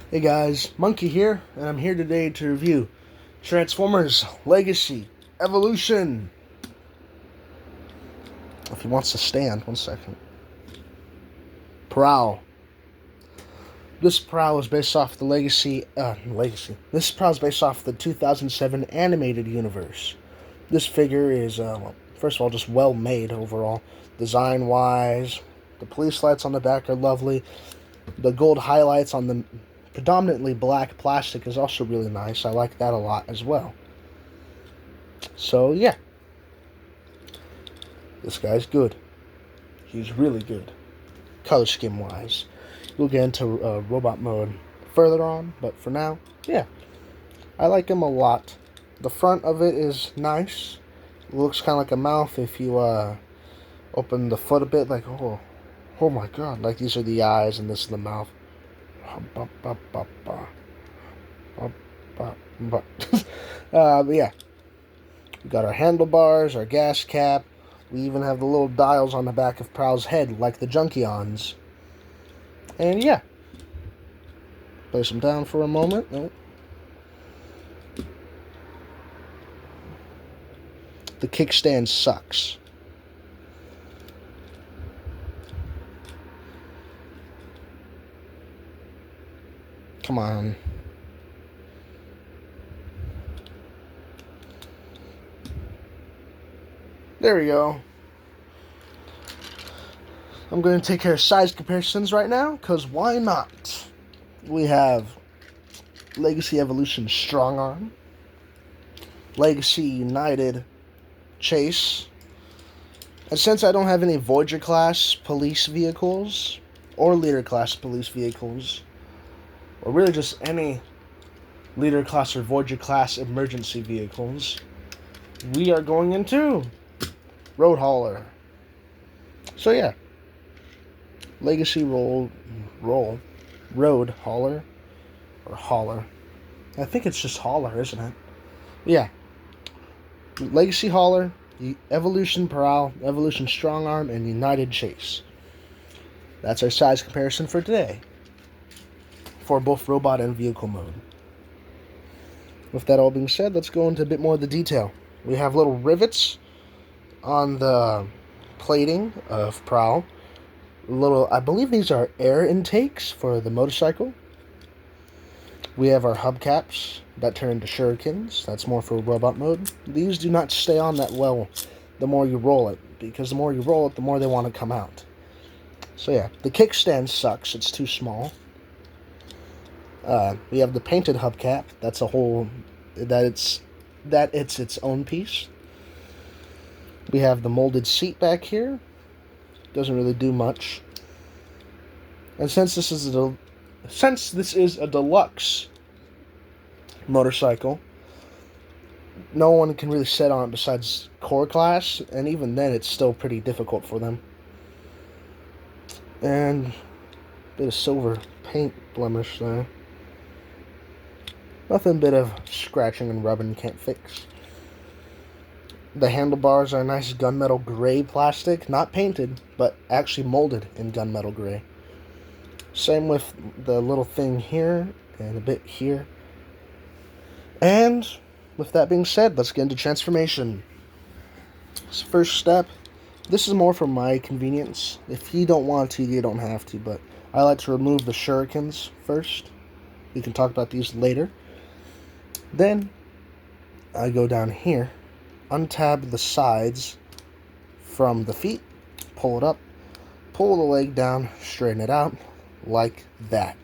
Hey guys, Monkey here, and I'm here today to review Transformers Legacy Evolution. If he wants to stand, 1 second. Prowl. This Prowl is based off the Legacy. This Prowl is based off the 2007 animated universe. This figure is, first of all, just well made overall, design wise. The police lights on the back are lovely. The gold highlights on the predominantly black plastic is also really nice. I like that a lot as well. So yeah, this guy's good. He's really good, color scheme wise. We'll get into robot mode further on, but for now, yeah, I like him a lot. The front of it is nice. It looks kind of like a mouth if you open the foot a bit, like oh my god, like these are the eyes and this is the mouth. But yeah, we got our handlebars, our gas cap. We even have the little dials on the back of Prowl's head, like the Junkions. And yeah, place them down for a moment. Nope. The kickstand sucks. Come on. There we go. I'm going to take care of size comparisons right now, because why not? We have Legacy Evolution Strong Arm, Legacy United Chase, and since I don't have any Voyager class police vehicles, or Leader class police vehicles, or really just any Leader class or Voyager class emergency vehicles, we are going into Road Hauler. So yeah, Legacy Road Hauler, or Hauler. I think it's just Hauler, isn't it? Yeah, Legacy Hauler, Evolution Prowl, Evolution Strong Arm, and United Chase. That's our size comparison for today, for both robot and vehicle mode. With that all being said, let's go into a bit more of the detail. We have little rivets on the plating of Prowl. I believe these are air intakes for the motorcycle. We have our hubcaps that turn into shurikens. That's more for robot mode. These do not stay on that well the more you roll it, because the more you roll it, the more they want to come out. So yeah, the kickstand sucks. It's too small. We have the painted hubcap. That's a whole... it's its own piece. We have the molded seat back here. Doesn't really do much. And since this is a deluxe motorcycle, no one can really sit on it besides core class, and even then it's still pretty difficult for them. And a bit of silver paint blemish there. Nothing bit of scratching and rubbing can't fix. The handlebars are nice gunmetal gray plastic, not painted, but actually molded in gunmetal gray. Same with the little thing here and a bit here. And with that being said, let's get into transformation. So first step, this is more for my convenience. If you don't want to, you don't have to, but I like to remove the shurikens first. We can talk about these later. Then I go down here, untab the sides from the feet, pull it up, pull the leg down, straighten it out, like that.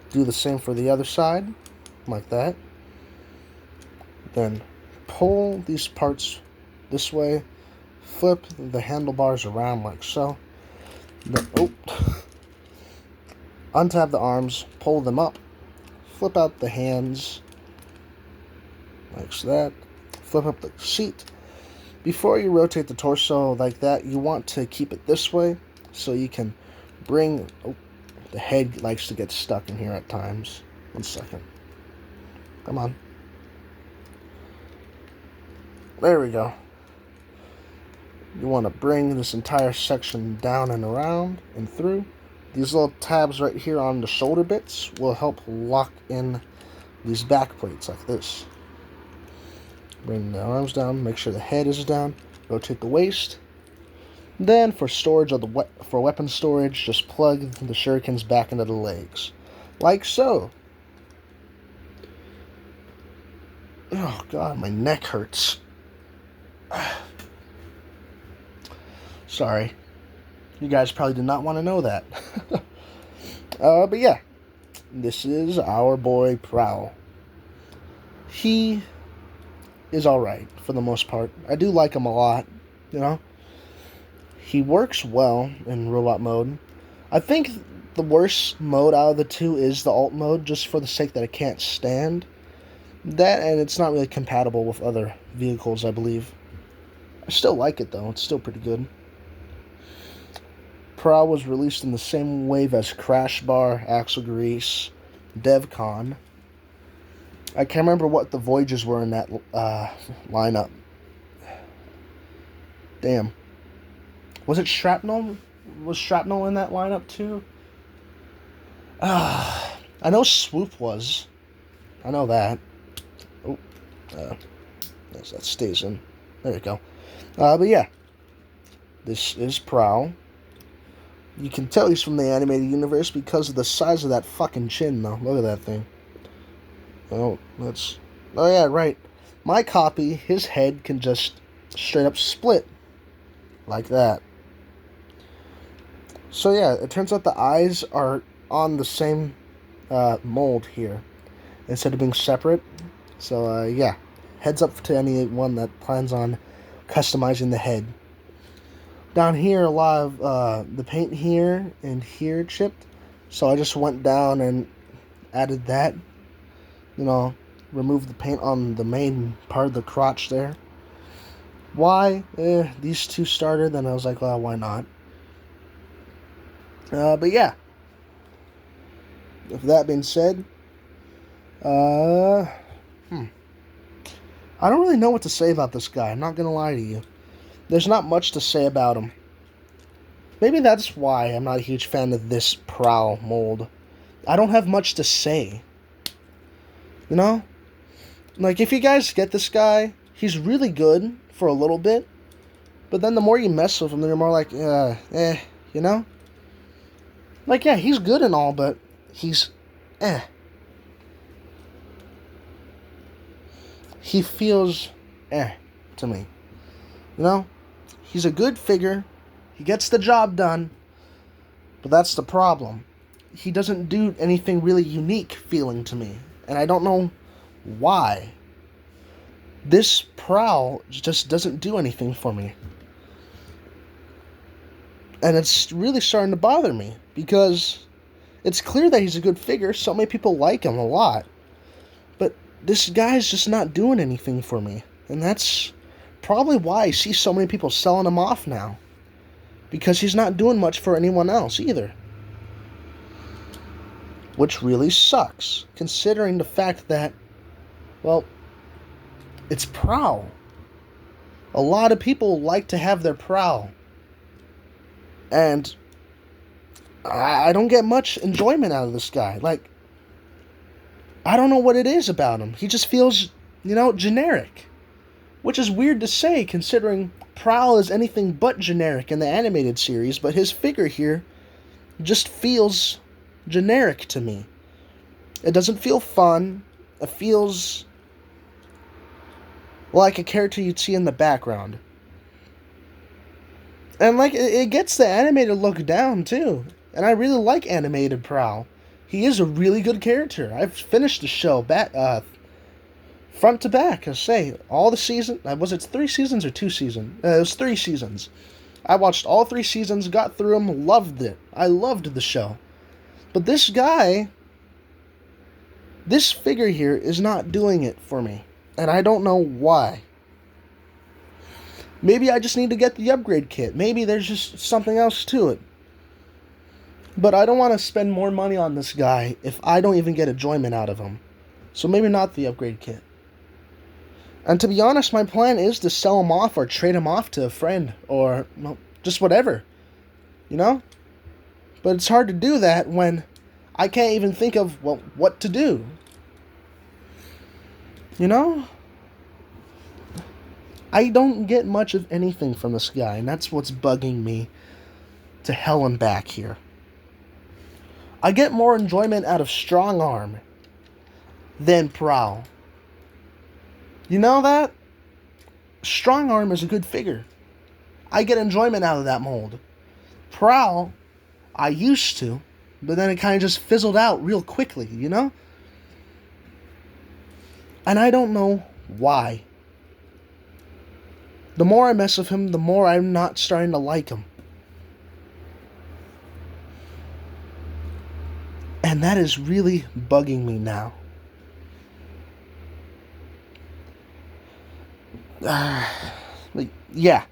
Do the same for the other side, like that. Then pull these parts this way, flip the handlebars around like so. Then, untab the arms, pull them up, flip out the hands, like that. Flip up the seat. Before you rotate the torso like that, you want to keep it this way so you can bring... the head likes to get stuck in here at times. 1 second. Come on. There we go. You want to bring this entire section down and around and through. These little tabs right here on the shoulder bits will help lock in these back plates like this. Bring the arms down, make sure the head is down, rotate the waist. Then for storage of for weapon storage, just plug the shurikens back into the legs, like so. Oh god, my neck hurts. Sorry. You guys probably did not want to know that. But yeah, this is our boy Prowl. He is alright for the most part. I do like him a lot, you know. He works well in robot mode. I think the worst mode out of the two is the alt mode, just for the sake that it can't stand that, and it's not really compatible with other vehicles, I believe. I still like it though, it's still pretty good. Prowl was released in the same wave as Crash Bar, Axle Grease, DevCon. I can't remember what the Voyages were in that lineup. Damn. Was it Shrapnel? Was Shrapnel in that lineup too? I know Swoop was. I know that. Oh, yes, that stays in. There you go. But yeah, this is Prowl. You can tell he's from the animated universe because of the size of that fucking chin, though. Look at that thing. Oh, that's... Oh, yeah, right. My copy, his head can just straight up split. Like that. So, yeah, it turns out the eyes are on the same mold here, instead of being separate. So, yeah. Heads up to anyone that plans on customizing the head. Down here, a lot of the paint here and here chipped. So I just went down and added that. You know, removed the paint on the main part of the crotch there. Why? These two started, then I was like, well, why not? But yeah. With that being said, I don't really know what to say about this guy. I'm not going to lie to you. There's not much to say about him. Maybe that's why I'm not a huge fan of this Prowl mold. I don't have much to say. You know? Like, if you guys get this guy, he's really good for a little bit. But then the more you mess with him, then you're more like, you know? Like, yeah, he's good and all, but he's, He feels, to me. You know? He's a good figure. He gets the job done. But that's the problem. He doesn't do anything really unique feeling to me. And I don't know why. This Prowl just doesn't do anything for me. And it's really starting to bother me. Because it's clear that he's a good figure. So many people like him a lot. But this guy's just not doing anything for me. And that's probably why I see so many people selling him off now. Because he's not doing much for anyone else either. Which really sucks, considering the fact that, well, it's Prowl. A lot of people like to have their Prowl. And I don't get much enjoyment out of this guy. Like, I don't know what it is about him. He just feels, generic. Which is weird to say, considering Prowl is anything but generic in the animated series, but his figure here just feels generic to me. It doesn't feel fun. It feels like a character you'd see in the background. And, like, it gets the animated look down, too. And I really like animated Prowl. He is a really good character. I've finished the show front to back, I say. All the season, was it 3 seasons or 2 seasons? It was 3 seasons. I watched all 3 seasons, got through them, loved it. I loved the show. But this guy, this figure here is not doing it for me. And I don't know why. Maybe I just need to get the upgrade kit. Maybe there's just something else to it. But I don't want to spend more money on this guy if I don't even get enjoyment out of him. So maybe not the upgrade kit. And to be honest, my plan is to sell him off or trade him off to a friend or, well, just whatever. You know? But it's hard to do that when I can't even think of, well, what to do. You know? I don't get much of anything from this guy, and that's what's bugging me to hell and back here. I get more enjoyment out of Strong Arm than Prowl. You know that? Strong Arm is a good figure. I get enjoyment out of that mold. Prowl, I used to, but then it kind of just fizzled out real quickly, you know? And I don't know why. The more I mess with him, the more I'm not starting to like him. And that is really bugging me now. Yeah.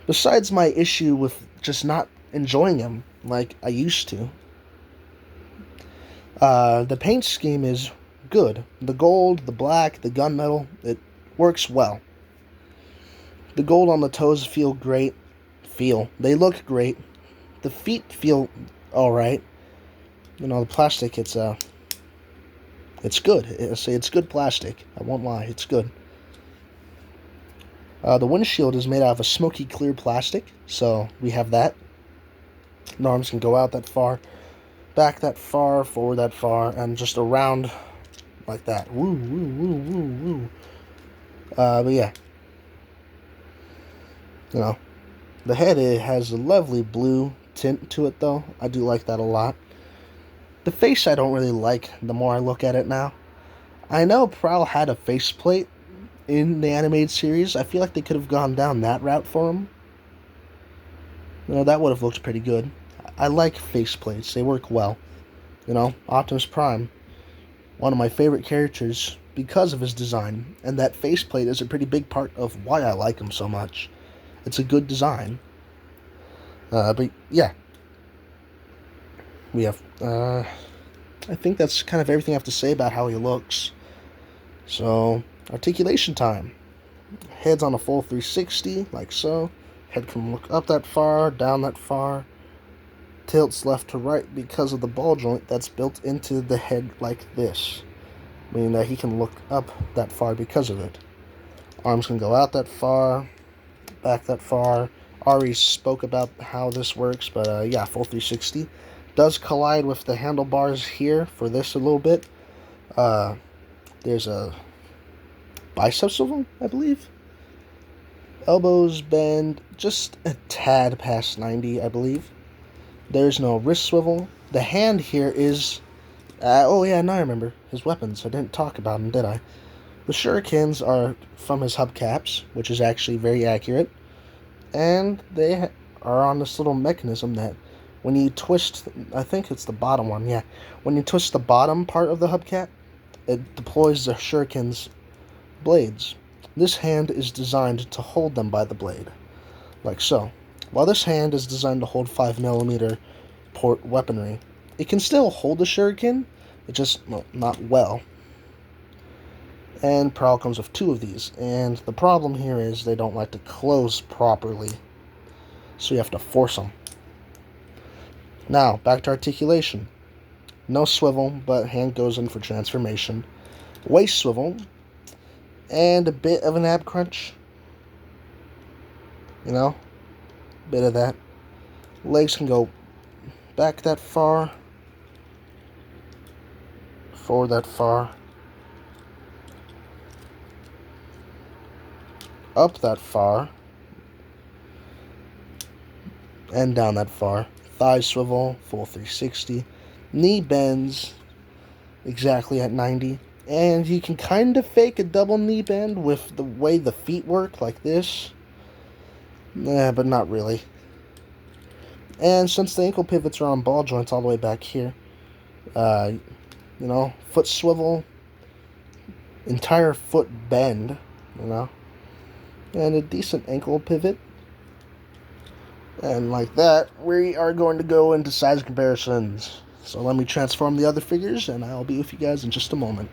Besides my issue with just not enjoying him like I used to, the paint scheme is good. The gold, the black, the gunmetal, it works well. The gold on the toes feel great. They look great. The feet feel alright. You know, the plastic, it's good. It's good plastic. I won't lie, it's good. The windshield is made out of a smoky clear plastic, so we have that. The arms can go out that far, back that far, forward that far, and just around like that. Woo, woo, woo, woo, woo. But yeah. You know, the head, it has a lovely blue tint to it, though. I do like that a lot. The face I don't really like the more I look at it now. I know Prowl had a faceplate in the animated series. I feel like they could have gone down that route for him. You know, that would have looked pretty good. I like faceplates. They work well. You know, Optimus Prime, one of my favorite characters because of his design. And that faceplate is a pretty big part of why I like him so much. It's a good design. But yeah. We have, I think that's kind of everything I have to say about how he looks. So, articulation time. Head's on a full 360, like so. Head can look up that far, down that far. Tilts left to right because of the ball joint that's built into the head like this. Meaning that he can look up that far because of it. Arms can go out that far, back that far. Ari spoke about how this works, but yeah, full 360. Does collide with the handlebars here for this a little bit. There's a bicep swivel, I believe. Elbows bend just a tad past 90, I believe. There's no wrist swivel. The hand here is... oh yeah, now I remember. His weapons. I didn't talk about them, did I? The shurikens are from his hubcaps, which is actually very accurate. And they are on this little mechanism that when you twist... I think it's the bottom one, yeah. When you twist the bottom part of the hubcap, it deploys the shuriken's blades. This hand is designed to hold them by the blade, like so. While this hand is designed to hold 5mm port weaponry, it can still hold the shuriken, it just, well, not well. And Prowl comes with 2 of these, and the problem here is they don't like to close properly, so you have to force them. Now, back to articulation. No swivel, but hand goes in for transformation. Waist swivel, and a bit of an ab crunch. You know, bit of that. Legs can go back that far, forward that far, up that far, and down that far. Thigh swivel, full 360. Knee bends exactly at 90. And you can kind of fake a double knee bend with the way the feet work, like this. But not really. And since the ankle pivots are on ball joints all the way back here, you know, foot swivel, entire foot bend, you know, and a decent ankle pivot. And like that, we are going to go into size comparisons. So let me transform the other figures, and I'll be with you guys in just a moment.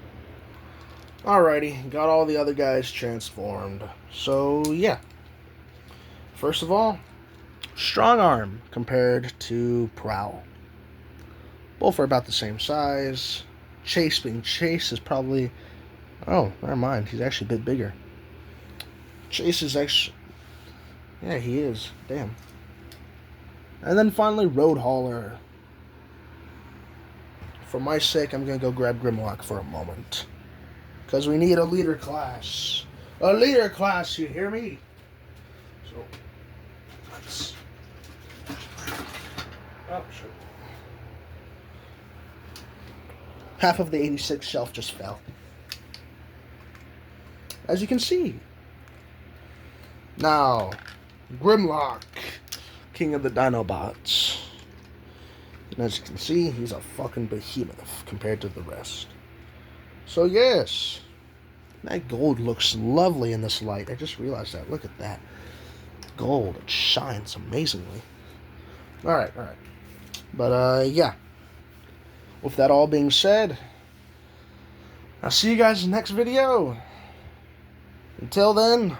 Alrighty, got all the other guys transformed. So, yeah. First of all, Strong Arm compared to Prowl. Both are about the same size. Chase is probably... Oh, never mind. He's actually a bit bigger. Chase is actually... Yeah, he is. Damn. And then finally, Road Hauler. For my sake, I'm going to go grab Grimlock for a moment. Because we need a leader class. A leader class, you hear me? So, let's... Oh, shit. Half of the 86 shelf just fell. As you can see. Now, Grimlock, king of the Dinobots. And as you can see, he's a fucking behemoth compared to the rest. So yes, that gold looks lovely in this light. I just realized that. Look at that. Gold, it shines amazingly. Alright. But, yeah. With that all being said, I'll see you guys in the next video. Until then...